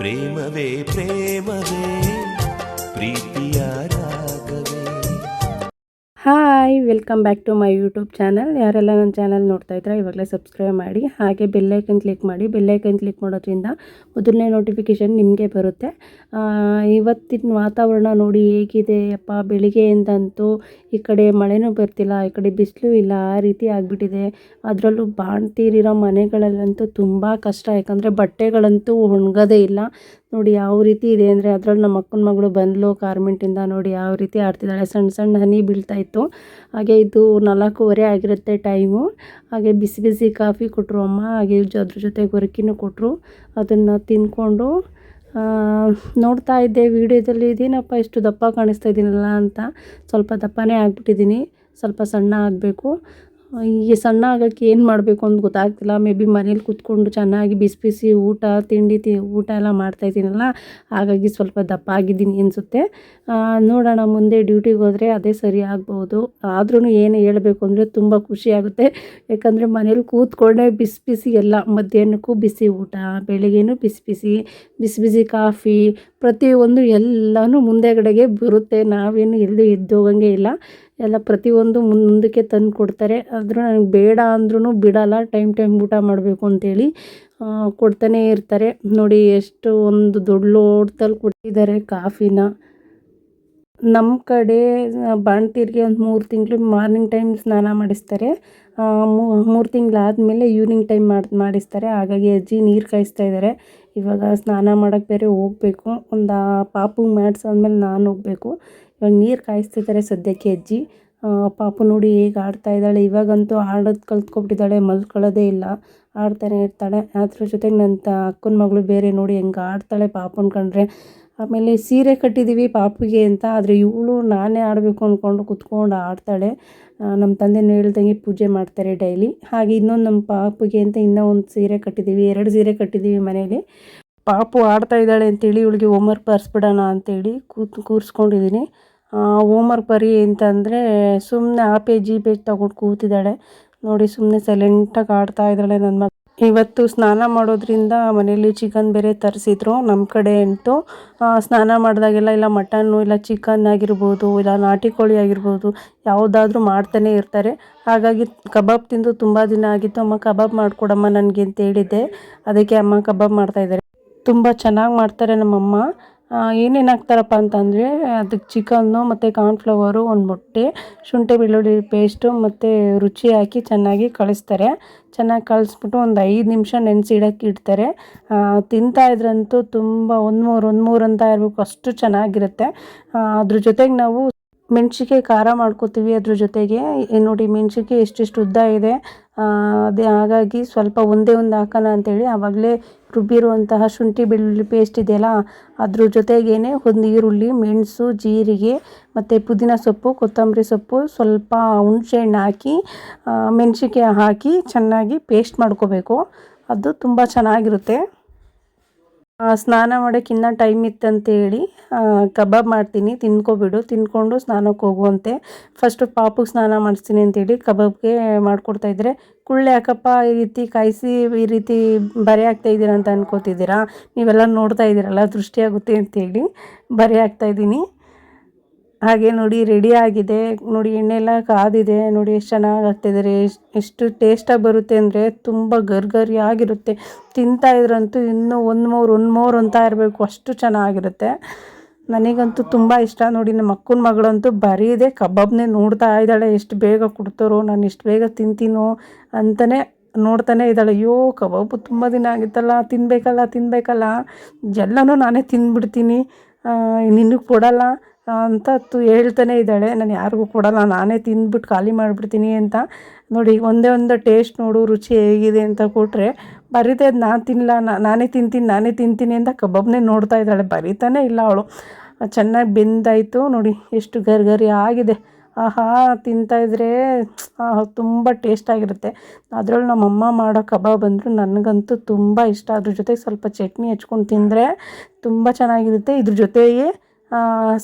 ಪ್ರೇಮವೇ ಪ್ರೇಮವೇ ಪ್ರೀತಿಯ ರಾಗವೇ. Hi, welcome back to my YouTube channel. ಯಾರೆಲ್ಲ ನನ್ನ ಚಾನಲ್ ನೋಡ್ತಾ ಇದ್ರೆ ಇವಾಗಲೇ ಸಬ್ಸ್ಕ್ರೈಬ್ ಮಾಡಿ, ಹಾಗೆ ಬೆಲ್ಲೈಕನ್ ಕ್ಲಿಕ್ ಮಾಡಿ. ಬೆಲ್ಲೈಕನ್ ಕ್ಲಿಕ್ ಮಾಡೋದ್ರಿಂದ ಮೊದಲನೇ ನೋಟಿಫಿಕೇಷನ್ ನಿಮಗೆ ಬರುತ್ತೆ. ಇವತ್ತಿನ ವಾತಾವರಣ ನೋಡಿ ಹೇಗಿದೆ ಅಪ್ಪ. ಬೆಳಿಗ್ಗೆಯಿಂದಂತೂ ಈ ಕಡೆ ಮಳೆನೂ ಬರ್ತಿಲ್ಲ, ಈ ಕಡೆ ಬಿಸಿಲು ಇಲ್ಲ, ಆ ರೀತಿ ಆಗಿಬಿಟ್ಟಿದೆ. ಅದರಲ್ಲೂ ಬಾಣ್ತೀರಿರೋ ಮನೆಗಳಲ್ಲಂತೂ ತುಂಬ ಕಷ್ಟ, ಯಾಕಂದರೆ ಬಟ್ಟೆಗಳಂತೂ ಒಣಗೋದೇ ಇಲ್ಲ. ನೋಡಿ ಯಾವ ರೀತಿ ಇದೆ ಅಂದರೆ, ಅದರಲ್ಲಿ ನಮ್ಮ ಅಕ್ಕನ ಮಗಳು ಬಂದ್ಲು ಕಾರ್ಮೆಂಟಿಂದ. ನೋಡಿ ಯಾವ ರೀತಿ ಆಡ್ತಿದ್ದಾಳೆ, ಸಣ್ಣ ಸಣ್ಣ ಹನಿ ಬೀಳ್ತಾ ಇತ್ತು. ಹಾಗೆ ಇದು 4:15 ಆಗಿರುತ್ತೆ ಟೈಮು. ಹಾಗೆ ಬಿಸಿ ಬಿಸಿ ಕಾಫಿ ಕೊಟ್ಟರು ಅಮ್ಮ, ಹಾಗೆ ಅದ್ರ ಜೊತೆಗೆ ಹೊರಕಿನೂ ಕೊಟ್ಟರು. ಅದನ್ನು ತಿಂದ್ಕೊಂಡು ನೋಡ್ತಾ ಇದ್ದೆ ವೀಡಿಯೋದಲ್ಲಿ, ಇದೇನಪ್ಪ ಇಷ್ಟು ದಪ್ಪ ಕಾಣಿಸ್ತಾ ಇದ್ದೀನಲ್ಲ ಅಂತ. ಸ್ವಲ್ಪ ದಪ್ಪನೇ ಆಗಿಬಿಟ್ಟಿದ್ದೀನಿ, ಸ್ವಲ್ಪ ಸಣ್ಣ ಆಗಬೇಕು. ಈ ಸಣ್ಣ ಆಗೋಕ್ಕೆ ಏನು ಮಾಡಬೇಕು ಅಂತ ಗೊತ್ತಾಗ್ತಿಲ್ಲ. ಮೇ ಬಿ ಮನೇಲಿ ಕೂತ್ಕೊಂಡು ಚೆನ್ನಾಗಿ ಬಿಸಿ ಬಿಸಿ ಊಟ ಎಲ್ಲ ಮಾಡ್ತಾಯಿದ್ದೀನಲ್ಲ, ಹಾಗಾಗಿ ಸ್ವಲ್ಪ ದಪ್ಪ ಆಗಿದ್ದೀನಿ ಅನಿಸುತ್ತೆ. ನೋಡೋಣ, ಮುಂದೆ ಡ್ಯೂಟಿಗೆ ಹೋದರೆ ಅದೇ ಸರಿ ಆಗ್ಬೋದು. ಆದ್ರೂ ಏನು ಹೇಳಬೇಕು ಅಂದರೆ ತುಂಬ ಖುಷಿಯಾಗುತ್ತೆ. ಯಾಕಂದರೆ ಮನೇಲಿ ಕೂತ್ಕೊಂಡೇ ಬಿಸಿ ಬಿಸಿ ಎಲ್ಲ, ಮಧ್ಯಾಹ್ನಕ್ಕೂ ಬಿಸಿ ಊಟ, ಬೆಳಿಗ್ಗೆನೂ ಬಿಸಿ ಬಿಸಿ ಕಾಫಿ, ಪ್ರತಿಯೊಂದು ಎಲ್ಲನೂ ಮುಂದೆಗಡೆಗೆ ಬರುತ್ತೆ. ನಾವೇನು ಎಲ್ಲೂ ಎದ್ದೋಗಂಗೆ ಇಲ್ಲ, ಎಲ್ಲ ಪ್ರತಿಯೊಂದು ಮುಂದಕ್ಕೆ ತಂದು ಕೊಡ್ತಾರೆ. ಆದರೂ ನನಗೆ ಬೇಡ ಅಂದ್ರೂ ಬಿಡಲ್ಲ. ಟೈಮ್ ಊಟ ಮಾಡಬೇಕು ಅಂತೇಳಿ ಕೊಡ್ತಾನೇ ಇರ್ತಾರೆ. ನೋಡಿ ಎಷ್ಟು ಒಂದು ದೊಡ್ಡ ಲೋಟದಲ್ಲಿ ಕೊಟ್ಟಿದ್ದಾರೆ ಕಾಫಿನ. ನಮ್ಮ ಕಡೆ ಬಾಣ್ತೀರಿಗೆ ಒಂದು 3 ತಿಂಗಳು ಮಾರ್ನಿಂಗ್ ಟೈಮ್ ಸ್ನಾನ ಮಾಡಿಸ್ತಾರೆ, 3 ತಿಂಗಳಾದಮೇಲೆ ಈವ್ನಿಂಗ್ ಟೈಮ್ ಮಾಡಿಸ್ತಾರೆ. ಹಾಗಾಗಿ ಅಜ್ಜಿ ನೀರು ಕಾಯಿಸ್ತಾ ಇದ್ದಾರೆ. ಇವಾಗ ಸ್ನಾನ ಮಾಡೋಕ್ಕೆ ಬೇರೆ ಹೋಗಬೇಕು. ಒಂದು ಪಾಪು ಮಾಡಿಸಾದ್ಮೇಲೆ ನಾನು ಹೋಗಬೇಕು. ಇವಾಗ ನೀರು ಕಾಯಿಸ್ತಿದ್ದಾರೆ ಸದ್ಯಕ್ಕೆ ಅಜ್ಜಿ. ಪಾಪು ನೋಡಿ ಹೇಗೆ ಆಡ್ತಾ ಇದ್ದಾಳೆ. ಇವಾಗಂತೂ ಆಡೋದು ಕಲ್ತ್ಕೊಬಿಟ್ಟಿದ್ದಾಳೆ, ಮಲ್ಕೊಳ್ಳೋದೇ ಇಲ್ಲ, ಆಡ್ತಾನೆ ಇರ್ತಾಳೆ. ಅದ್ರ ಜೊತೆಗೆ ನನ್ನ ಅಕ್ಕನ ಮಗಳು ಬೇರೆ ನೋಡಿ ಹೆಂಗೆ ಆಡ್ತಾಳೆ ಪಾಪುನ ಕಂಡ್ರೆ. ಆಮೇಲೆ ಸೀರೆ ಕಟ್ಟಿದ್ದೀವಿ ಪಾಪುಗೆ ಅಂತ, ಆದರೆ ಇವಳು ನಾನೇ ಆಡಬೇಕು ಅಂದ್ಕೊಂಡು ಕುತ್ಕೊಂಡು ಆಡ್ತಾಳೆ. ನಮ್ಮ ತಂದೆನ ಹೇಳ್ದಂಗೆ ಪೂಜೆ ಮಾಡ್ತಾರೆ ಡೈಲಿ. ಹಾಗೆ ಇನ್ನೊಂದು ನಮ್ಮ ಪಾಪುಗೆ ಅಂತ ಇನ್ನೂ ಒಂದು ಸೀರೆ ಕಟ್ಟಿದ್ದೀವಿ, 2 ಸೀರೆ ಕಟ್ಟಿದ್ದೀವಿ ಮನೇಲಿ. ಪಾಪು ಆಡ್ತಾ ಇದ್ದಾಳೆ ಅಂತೇಳಿ ಇವಳಿಗೆ ಹೋಮ್ವರ್ಕ್ ಬರ್ಸ್ಬಿಡೋಣ ಅಂತೇಳಿ ಕೂರಿಸ್ಕೊಂಡಿದ್ದೀನಿ. ಹೋಮ್ವರ್ಕ್ ಬರೀ ಅಂತಂದರೆ ಸುಮ್ಮನೆ ಆ ಪೇಜ್ ಈ ಪೇಜ್ ತಗೊಂಡು ಕೂತಿದ್ದಾಳೆ. ನೋಡಿ ಸುಮ್ಮನೆ ಸೈಲೆಂಟಾಗಿ ಆಡ್ತಾ ಇದ್ದಾಳೆ ನನ್ನ ಮಗಳು. ಇವತ್ತು ಸ್ನಾನ ಮಾಡೋದ್ರಿಂದ ಮನೇಲಿ ಚಿಕನ್ ಬೇರೆ ತರಿಸಿದ್ರು. ನಮ್ಮ ಕಡೆ ಅಂತೂ ಸ್ನಾನ ಮಾಡಿದಾಗೆಲ್ಲ ಇಲ್ಲ ಮಟನ್ನು ಇಲ್ಲ ಚಿಕನ್ ಆಗಿರ್ಬೋದು, ಇಲ್ಲ ನಾಟಿ ಕೋಳಿ ಆಗಿರ್ಬೋದು, ಯಾವುದಾದ್ರೂ ಮಾಡ್ತಾನೆ ಇರ್ತಾರೆ. ಹಾಗಾಗಿ ಕಬಾಬ್ ತಿಂದು ತುಂಬ ದಿನ ಆಗಿತ್ತು. ಅಮ್ಮ ಕಬಾಬ್ ಮಾಡಿಕೊಡಮ್ಮ ನನಗೆ ಅಂತ ಹೇಳಿದ್ದೆ, ಅದಕ್ಕೆ ಅಮ್ಮ ಕಬಾಬ್ ಮಾಡ್ತಾಯಿದ್ದಾರೆ. ತುಂಬ ಚೆನ್ನಾಗಿ ಮಾಡ್ತಾರೆ ನಮ್ಮಮ್ಮ. ಏನೇನು ಹಾಕ್ತಾರಪ್ಪ ಅಂತಂದರೆ, ಅದಕ್ಕೆ ಚಿಕನ್ನು ಮತ್ತು ಕಾರ್ನ್ಫ್ಲವರು, ಒಂದು ಮೊಟ್ಟೆ, ಶುಂಠಿ ಬೆಳ್ಳುಳ್ಳಿ ಪೇಸ್ಟು ಮತ್ತು ರುಚಿ ಹಾಕಿ ಚೆನ್ನಾಗಿ ಕಳಿಸ್ತಾರೆ. ಚೆನ್ನಾಗಿ ಕಳಿಸ್ಬಿಟ್ಟು ಒಂದು 5 ನಿಮಿಷ ನೆನೆಸಿಡೋಕ್ಕೆ ಇಡ್ತಾರೆ. ತಿಂತಾಯಿದ್ರಂತೂ ತುಂಬ ಒಂದು ಮೂರು ಅಂತ ಇರಬೇಕು, ಅಷ್ಟು ಚೆನ್ನಾಗಿರುತ್ತೆ. ಅದ್ರ ಜೊತೆಗೆ ನಾವು ಮೆಣಸಿನ್ಕಾಯಿ ಖಾರ ಮಾಡ್ಕೋತೀವಿ. ಅದ್ರ ಜೊತೆಗೆ ನೋಡಿ ಮೆಣಸಿನ್ಕಾಯಿ ಎಷ್ಟೆಷ್ಟು ಉದ್ದ ಇದೆ, ಅದೇ ಹಾಗಾಗಿ ಸ್ವಲ್ಪ ಒಂದೇ ಒಂದು ಹಾಕೋಣ ಅಂತೇಳಿ ಆವಾಗಲೇ ರುಬ್ಬಿರುವಂತಹ ಶುಂಠಿ ಬೆಳ್ಳುಳ್ಳಿ ಪೇಸ್ಟ್ ಇದೆಯಲ್ಲ, ಅದ್ರ ಜೊತೆಗೇ ಒಂದು ಈರುಳ್ಳಿ, ಮೆಣಸು, ಜೀರಿಗೆ ಮತ್ತು ಪುದೀನ ಸೊಪ್ಪು, ಕೊತ್ತಂಬರಿ ಸೊಪ್ಪು, ಸ್ವಲ್ಪ ಹುಣಸೆಹಣ್ಣು ಹಾಕಿ ಮೆಣಸಿನ್ಕಾಯಿ ಹಾಕಿ ಚೆನ್ನಾಗಿ ಪೇಸ್ಟ್ ಮಾಡ್ಕೋಬೇಕು. ಅದು ತುಂಬ ಚೆನ್ನಾಗಿರುತ್ತೆ. ಸ್ನಾನ ಮಾಡೋಕ್ಕೆ ಇನ್ನೂ ಟೈಮ್ ಇತ್ತಂತೇಳಿ ಕಬಾಬ್ ಮಾಡ್ತೀನಿ, ತಿಂದ್ಕೊಂಡು ಸ್ನಾನಕ್ಕೆ ಹೋಗುವಂತೆ. ಫಸ್ಟು ಪಾಪುಗೆ ಸ್ನಾನ ಮಾಡಿಸ್ತೀನಿ ಅಂತೇಳಿ ಕಬಾಬ್ಗೆ ಮಾಡಿಕೊಡ್ತಾಯಿದ್ರೆ, ಕುಳ್ಳೆ ಯಾಕಪ್ಪ ಈ ರೀತಿ ಕಾಯಿಸಿ ಈ ರೀತಿ ಬರೆ ಹಾಕ್ತಾಯಿದ್ದೀರಾ ಅಂತ ಅನ್ಕೋತಿದ್ದೀರಾ, ನೀವೆಲ್ಲ ನೋಡ್ತಾ ಇದ್ದೀರಲ್ಲ ದೃಷ್ಟಿಯಾಗುತ್ತೆ ಅಂತೇಳಿ ಬರೆ ಹಾಕ್ತಾಯಿದ್ದೀನಿ. ಹಾಗೆ ನೋಡಿ ರೆಡಿ ಆಗಿದೆ. ನೋಡಿ ಎಣ್ಣೆ ಎಲ್ಲ ಕಾದಿದೆ. ನೋಡಿ ಎಷ್ಟು ಚೆನ್ನಾಗಿ ಆಗ್ತಾಯಿದ್ದಾರೆ, ಎಷ್ಟು ಟೇಸ್ಟಾಗಿ ಬರುತ್ತೆ ಅಂದರೆ ತುಂಬ ಗರಿಯಾಗಿರುತ್ತೆ. ತಿಂತಾಯಿದ್ರಂತೂ ಇನ್ನೂ ಒಂದು ಮೋರ್ ಅಂತ ಇರಬೇಕು, ಅಷ್ಟು ಚೆನ್ನಾಗಿರುತ್ತೆ. ನನಗಂತೂ ತುಂಬ ಇಷ್ಟ. ನೋಡಿ ನಮ್ಮ ಅಕ್ಕನ ಮಗಳಂತೂ ಬರೀದೆ ಕಬಾಬ್ನೇ ನೋಡ್ತಾ ಇದ್ದಾಳೆ, ಎಷ್ಟು ಬೇಗ ಕೊಡ್ತಾರೋ, ನಾನು ಎಷ್ಟು ಬೇಗ ತಿಂತೀನೋ ಅಂತಲೇ ನೋಡ್ತಾನೆ ಇದ್ದಾಳೆ. ಅಯ್ಯೋ ಕಬಾಬು ತುಂಬ ದಿನ ಆಗಿತ್ತಲ್ಲ, ತಿನ್ನಬೇಕಲ್ಲ, ಎಲ್ಲನೂ ನಾನೇ ತಿಂದ್ಬಿಡ್ತೀನಿ, ನಿನಗೆ ಕೊಡಲ್ಲ ಅಂತ ಹೇಳ್ತಾನೆ ಇದ್ದಾಳೆ. ನಾನು ಯಾರಿಗೂ ಕೊಡಲ್ಲ, ನಾನೇ ತಿಂದ್ಬಿಟ್ಟು ಖಾಲಿ ಮಾಡಿಬಿಡ್ತೀನಿ ಅಂತ. ನೋಡಿ ಒಂದೇ ಒಂದು ಟೇಸ್ಟ್ ನೋಡು ರುಚಿ ಹೇಗಿದೆ ಅಂತ ಕೊಟ್ಟರೆ ಬರೀತೆ, ಅದು ನಾನೇ ತಿಂತೀನಿ ಅಂತ ಕಬಾಬ್ನೇ ನೋಡ್ತಾ ಇದ್ದಾಳೆ, ಬರೀತಾನೆ ಇಲ್ಲ ಅವಳು. ಚೆನ್ನಾಗಿ ಬೆಂದಾಯಿತು ನೋಡಿ, ಎಷ್ಟು ಗರಿ ಆಗಿದೆ. ಆಹಾ, ತಿಂತಾಯಿದ್ರೆ ತುಂಬ ಟೇಸ್ಟಾಗಿರುತ್ತೆ. ಅದರಲ್ಲೂ ನಮ್ಮಮ್ಮ ಮಾಡೋ ಕಬಾಬ್ ಅಂದರೂ ನನಗಂತೂ ತುಂಬ ಇಷ್ಟ. ಅದ್ರ ಜೊತೆಗೆ ಸ್ವಲ್ಪ ಚಟ್ನಿ ಹಚ್ಕೊಂಡು ತಿಂದರೆ ತುಂಬ ಚೆನ್ನಾಗಿರುತ್ತೆ. ಇದ್ರ ಜೊತೆಗೆ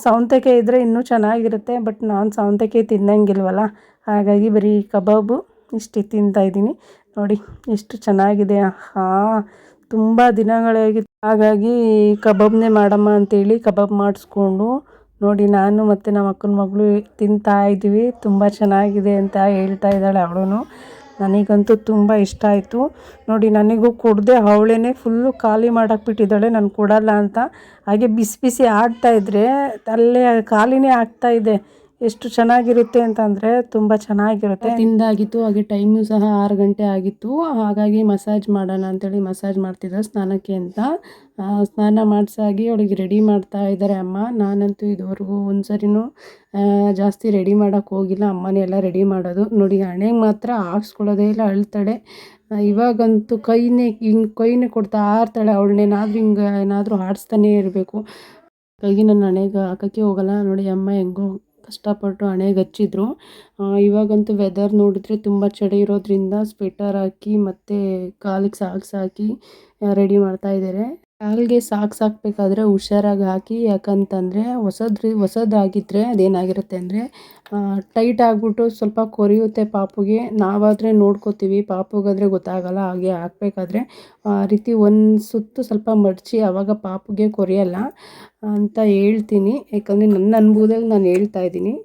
ಸೌತೆಕಾಯಿ ಇದ್ದರೆ ಇನ್ನೂ ಚೆನ್ನಾಗಿರುತ್ತೆ. ಬಟ್ ನಾನು ಸೌತೆಕಾಯಿ ತಿನ್ನಂಗಿಲ್ವಲ್ಲ, ಹಾಗಾಗಿ ಬರೀ ಕಬಾಬು ಇಷ್ಟು ತಿಂತಾಯಿದ್ದೀನಿ. ನೋಡಿ ಎಷ್ಟು ಚೆನ್ನಾಗಿದೆ. ತುಂಬ ದಿನಗಳಾಗಿತ್ತು ಹಾಗಾಗಿ ಕಬಾಬ್ನೇ ಮಾಡಮ್ಮ ಅಂತೇಳಿ ಕಬಾಬ್ ಮಾಡಿಸ್ಕೊಂಡು ನೋಡಿ ನಾನು ಮತ್ತು ನಮ್ಮ ಅಕ್ಕನ ಮಗಳು ತಿಂತಾ ಇದ್ದೀವಿ. ತುಂಬ ಚೆನ್ನಾಗಿದೆ ಅಂತ ಹೇಳ್ತಾ ಇದ್ದಾಳೆ ಅವಳು. ನನಗಂತೂ ತುಂಬ ಇಷ್ಟ ಆಯಿತು. ನೋಡಿ ನನಗೂ ಕೊಡದೆ ಅವಳೇ ಫುಲ್ಲು ಖಾಲಿ ಮಾಡಾಕ್ಬಿಟ್ಟಿದ್ದಾಳೆ ನಾನು ಕೊಡಲ್ಲ ಅಂತ. ಹಾಗೆ ಬಿಸಿ ಬಿಸಿ ಆಡ್ತಾಯಿದ್ರೆ ಅಲ್ಲೇ ಖಾಲಿನೇ ಆಗ್ತಾಯಿದೆ. ಎಷ್ಟು ಚೆನ್ನಾಗಿರುತ್ತೆ ಅಂತಂದರೆ ತುಂಬ ಚೆನ್ನಾಗಿರುತ್ತೆ. ತಿಂದಾಗಿತ್ತು. ಹಾಗೆ ಟೈಮು ಸಹ 6 ಗಂಟೆ ಆಗಿತ್ತು. ಹಾಗಾಗಿ ಮಸಾಜ್ ಮಾಡೋಣ ಅಂತೇಳಿ ಮಸಾಜ್ ಮಾಡ್ತಿದ್ದೆ ಸ್ನಾನಕ್ಕೆ ಅಂತ. ಸ್ನಾನ ಮಾಡಿಸಾಗಿ ಅವಳಿಗೆ ರೆಡಿ ಮಾಡ್ತಾ ಇದ್ದಾರೆ ಅಮ್ಮ. ನಾನಂತೂ ಇದುವರೆಗೂ ಒಂದು ಸರಿನೂ ಜಾಸ್ತಿ ರೆಡಿ ಮಾಡೋಕ್ಕೆ ಹೋಗಿಲ್ಲ. ಅಮ್ಮನೇ ಎಲ್ಲ ರೆಡಿ ಮಾಡೋದು. ನೋಡಿ ಹಣೆಗೆ ಮಾತ್ರ ಹಾಕ್ಸ್ಕೊಳ್ಳೋದೇ ಇಲ್ಲ, ಅಳ್ತಾಳೆ. ಇವಾಗಂತೂ ಕೈನೇ ಕೊಡ್ತಾ ಇರ್ತಾಳೆ. ಅವಳನ್ನೇನಾದ್ರೂ ಹಿಂಗೆ ಏನಾದರೂ ಆಡಿಸ್ತಾನೇ ಇರಬೇಕು. ಕೈಗೆ ನನ್ನ ಹಣೆಗೆ ಹಾಕೋಕ್ಕೆ ಹೋಗಲ್ಲ. ನೋಡಿ ಅಮ್ಮ ಹೆಂಗೋ ಕಷ್ಟಪಟ್ಟು ಹಣೆಗೆ ಹಚ್ಚಿದ್ರು. ಇವಾಗಂತೂ ವೆದರ್ ನೋಡಿದ್ರೆ ತುಂಬ ಚಳಿ ಇರೋದ್ರಿಂದ ಸ್ವೆಟರ್ ಹಾಕಿ ಮತ್ತು ಕಾಲಿಗೆ ಸಾಕ್ಸ್ ಹಾಕಿ ರೆಡಿ ಮಾಡ್ತಾ ಇದ್ದಾರೆ. ಕಾಲಿಗೆ ಸಾಕ್ಸ್ ಹಾಕಬೇಕಾದ್ರೆ ಹುಷಾರಾಗಿ ಹಾಕಿ, ಯಾಕಂತಂದರೆ ಹೊಸದಾಗಿದ್ದರೆ ಅದೇನಾಗಿರುತ್ತೆ ಅಂದರೆ ಟೈಟ್ ಆಗಿಬಿಟ್ಟು ಸ್ವಲ್ಪ ಕೊರಿಯುತ್ತೆ ಪಾಪುಗೆ. ನಾವಾದರೆ ನೋಡ್ಕೋತೀವಿ, ಪಾಪುಗಾದರೆ ಗೊತ್ತಾಗಲ್ಲ. ಹಾಗೆ ಹಾಕಬೇಕಾದ್ರೆ ಆ ರೀತಿ ಒಂದು ಸುತ್ತು ಸ್ವಲ್ಪ ಮಡಚಿ, ಆವಾಗ ಪಾಪುಗೆ ಕೊರಿಯಲ್ಲ ಅಂತ ಹೇಳ್ತೀನಿ. ಯಾಕಂದರೆ ನನ್ನ ಅನುಭವದಲ್ಲಿ ನಾನು ಹೇಳ್ತಾ ಇದ್ದೀನಿ.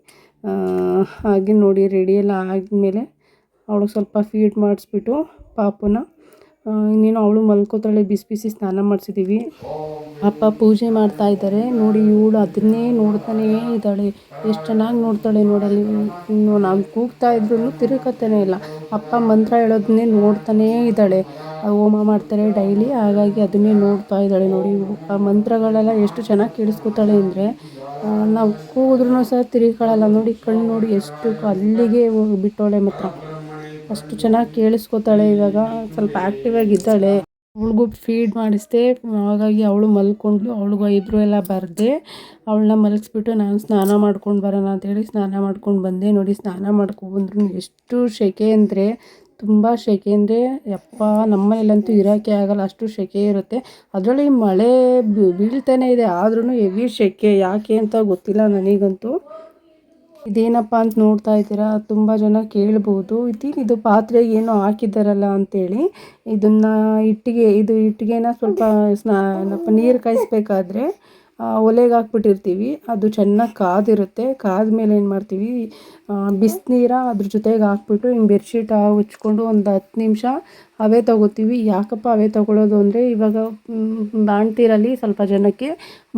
ಹಾಗೆ ನೋಡಿ ರೆಡಿ ಎಲ್ಲ ಆದಮೇಲೆ ಅವಳು ಸ್ವಲ್ಪ ಫೀಡ್ ಮಾಡಿಸ್ಬಿಟ್ಟು ಪಾಪುನ ಇನ್ನೇನು ಅವಳು ಮಲ್ಕೋತಾಳೆ. ಬಿಸಿ ಬಿಸಿ ಸ್ನಾನ ಮಾಡಿಸಿದ್ದೀವಿ. ಅಪ್ಪ ಪೂಜೆ ಮಾಡ್ತಾ ಇದ್ದಾರೆ. ನೋಡಿ ಇವಳು ಅದನ್ನೇ ನೋಡ್ತಾನೇ ಇದ್ದಾಳೆ. ಎಷ್ಟು ಚೆನ್ನಾಗಿ ನೋಡ್ತಾಳೆ ನೋಡಲ್ಲಿ. ಇನ್ನು ನಾವು ಕೂಗ್ತಾ ಇದ್ರೂ ತಿರುಗತ್ತಾನೆ ಇಲ್ಲ. ಅಪ್ಪ ಮಂತ್ರ ಹೇಳೋದನ್ನೇ ನೋಡ್ತಾನೇ ಇದ್ದಾಳೆ. ಹೋಮ ಮಾಡ್ತಾರೆ ಡೈಲಿ, ಹಾಗಾಗಿ ಅದನ್ನೇ ನೋಡ್ತಾ ಇದ್ದಾಳೆ. ನೋಡಿ ಆ ಮಂತ್ರಗಳೆಲ್ಲ ಎಷ್ಟು ಚೆನ್ನಾಗಿ ಕೇಳಿಸ್ಕೊತಾಳೆ ಅಂದರೆ ನಾವು ಕೂಗಿದ್ರೂ ಸಹ ತಿರುಗಿಕೊಳ್ಳಲ್ಲ. ನೋಡಿ ಕಣ್ಣು ನೋಡಿ ಎಷ್ಟು ಅಲ್ಲಿಗೆ ಬಿಟ್ಟವಳೆ ಮಾತ್ರ. ಅಷ್ಟು ಚೆನ್ನಾಗಿ ಕೇಳಿಸ್ಕೊತಾಳೆ. ಇವಾಗ ಸ್ವಲ್ಪ ಆ್ಯಕ್ಟಿವ್ ಆಗಿದ್ದಾಳೆ. ಅವಳಿಗೂ ಫೀಡ್ ಮಾಡಿಸ್ದೆ, ಹಾಗಾಗಿ ಅವಳು ಮಲ್ಕೊಂಡ್ಳು. ಅವಳಿಗೂ ಇಬ್ಬರು ಎಲ್ಲ ಬರದೆ ಅವಳನ್ನ ಮಲಗಿಸ್ಬಿಟ್ಟು ನಾನು ಸ್ನಾನ ಮಾಡ್ಕೊಂಡು ಬರೋಣ ಅಂತೇಳಿ ಸ್ನಾನ ಮಾಡ್ಕೊಂಡು ಬಂದೆ. ನೋಡಿ ಸ್ನಾನ ಮಾಡ್ಕೊಂಡ್ಬಂದ್ರು ಎಷ್ಟು ಸೆಕೆ ಅಂದರೆ ತುಂಬ ಸೆಕೆ ಅಂದರೆ ಯಪ್ಪ, ನಮ್ಮನೇಲಂತೂ ಇರೋಕ್ಕೆ ಆಗಲ್ಲ, ಅಷ್ಟು ಸೆಕೆ ಇರುತ್ತೆ. ಅದರಲ್ಲಿ ಮಳೆ ಬೀಳ್ತಾನೆ ಇದೆ, ಆದ್ರೂ ಹೆವಿ ಸೆಕೆ. ಯಾಕೆ ಅಂತ ಗೊತ್ತಿಲ್ಲ ನನಗಂತೂ. ಇದೇನಪ್ಪ ಅಂತ ನೋಡ್ತಾ ಇದ್ದೀರಾ, ತುಂಬ ಜನ ಕೇಳ್ಬೋದು ಇದು ಪಾತ್ರೆಗೆ ಏನೋ ಹಾಕಿದ್ದಾರಲ್ಲ ಅಂತೇಳಿ. ಇದನ್ನು ಇಟ್ಟಿಗೆನ ಸ್ವಲ್ಪ ನೀರು ಕಾಯಿಸ್ಬೇಕಾದ್ರೆ ಒಲೆಗೆ ಹಾಕ್ಬಿಟ್ಟಿರ್ತೀವಿ. ಅದು ಚೆನ್ನಾಗಿ ಕಾದಿರುತ್ತೆ. ಕಾದ್ಮೇಲೆ ಏನು ಮಾಡ್ತೀವಿ, ಬಿಸಿನೀರ ಅದ್ರ ಜೊತೆಗೆ ಹಾಕ್ಬಿಟ್ಟು ಹಿಂಗೆ ಬೆಡ್ಶೀಟ್ ಉಚ್ಕೊಂಡು ಒಂದು 10 ನಿಮಿಷ ಅವೇ ತೊಗೋತೀವಿ. ಯಾಕಪ್ಪ ಅವೇ ತೊಗೊಳ್ಳೋದು ಅಂದರೆ, ಇವಾಗ ಬಾಣ್ತೀರಲ್ಲಿ ಸ್ವಲ್ಪ ಜನಕ್ಕೆ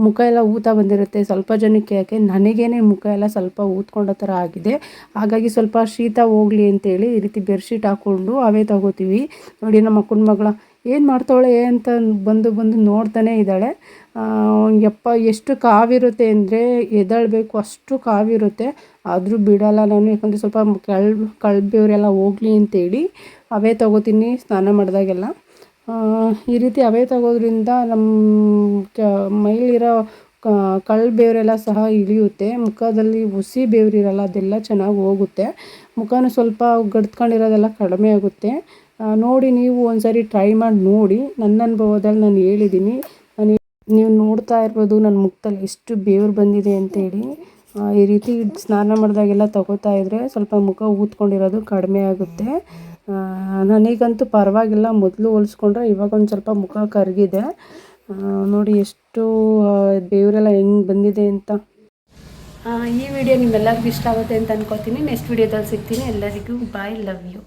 ಮುಖ ಎಲ್ಲ ಊತ ಬಂದಿರುತ್ತೆ. ಸ್ವಲ್ಪ ಜನಕ್ಕೆ ಯಾಕೆ ನನಗೇನೆ ಮುಖ ಎಲ್ಲ ಸ್ವಲ್ಪ ಊದ್ಕೊಂಡೋ ಥರ ಆಗಿದೆ. ಹಾಗಾಗಿ ಸ್ವಲ್ಪ ಶೀತ ಹೋಗಲಿ ಅಂತೇಳಿ ಈ ರೀತಿ ಬೆಡ್ಶೀಟ್ ಹಾಕ್ಕೊಂಡು ಅವೇ ತೊಗೋತೀವಿ. ನೋಡಿ ನಮ್ಮ ಅಕ್ಕನ ಮಗಳ ಏನು ಮಾಡ್ತಾವಳೆ ಅಂತ ಬಂದು ನೋಡ್ತಾನೆ ಇದ್ದಾಳೆ. ಯಪ್ಪ ಎಷ್ಟು ಕಾವಿರುತ್ತೆ ಅಂದರೆ ಎದ್ದೇಳಬೇಕು, ಅಷ್ಟು ಕಾವಿರುತ್ತೆ. ಆದರೂ ಬಿಡಲ್ಲ ನಾನು, ಯಾಕಂದರೆ ಸ್ವಲ್ಪ ಕಳ್ಬೇವರೆಲ್ಲ ಹೋಗಲಿ ಅಂತೇಳಿ ಅವೇ ತೊಗೋತೀನಿ ಸ್ನಾನ ಮಾಡಿದಾಗೆಲ್ಲ. ಈ ರೀತಿ ಅವೇ ತಗೋದ್ರಿಂದ ನಮ್ಮ ಮೈಲಿರೋ ಕಳ್ಬೇವರೆಲ್ಲ ಸಹ ಇಳಿಯುತ್ತೆ. ಮುಖದಲ್ಲಿ ಹುಸಿ ಬೇವರಿರಲ್ಲ, ಅದೆಲ್ಲ ಚೆನ್ನಾಗಿ ಹೋಗುತ್ತೆ. ಮುಖನೂ ಸ್ವಲ್ಪ ಗಡ್ತ್ಕೊಂಡಿರೋದೆಲ್ಲ ಕಡಿಮೆ ಆಗುತ್ತೆ. ನೋಡಿ ನೀವು ಒಂದ್ಸರಿ ಟ್ರೈ ಮಾಡಿ ನೋಡಿ. ನನ್ನ ಅನುಭವದಲ್ಲಿ ನಾನು ಹೇಳಿದ್ದೀನಿ. ನೀವು ನೋಡ್ತಾ ಇರ್ಬೋದು ನನ್ನ ಮುಖದಲ್ಲಿ ಎಷ್ಟು ಬೇವ್ರು ಬಂದಿದೆ ಅಂತೇಳಿ. ಈ ರೀತಿ ಸ್ನಾನ ಮಾಡಿದಾಗೆಲ್ಲ ತಗೋತಾ ಇದ್ದರೆ ಸ್ವಲ್ಪ ಮುಖ ಊದ್ಕೊಂಡಿರೋದು ಕಡಿಮೆ ಆಗುತ್ತೆ. ನನಗಂತೂ ಪರವಾಗಿಲ್ಲ, ಮೊದಲು ಹೋಲಿಸ್ಕೊಂಡ್ರೆ ಇವಾಗ ಒಂದು ಸ್ವಲ್ಪ ಮುಖ ಕರಗಿದೆ. ನೋಡಿ ಎಷ್ಟು ಬೇವರೆಲ್ಲ ಹೆಂಗೆ ಬಂದಿದೆ ಅಂತ. ಈ ವಿಡಿಯೋ ನಿಮ್ಮೆಲ್ಲರಿಗೂ ಇಷ್ಟ ಆಗುತ್ತೆ ಅಂತ ಅನ್ಕೋತೀನಿ. ನೆಕ್ಸ್ಟ್ ವಿಡಿಯೋದಲ್ಲಿ ಸಿಗ್ತೀನಿ. ಎಲ್ಲರಿಗೂ ಬಾಯ್, ಲವ್ ಯು.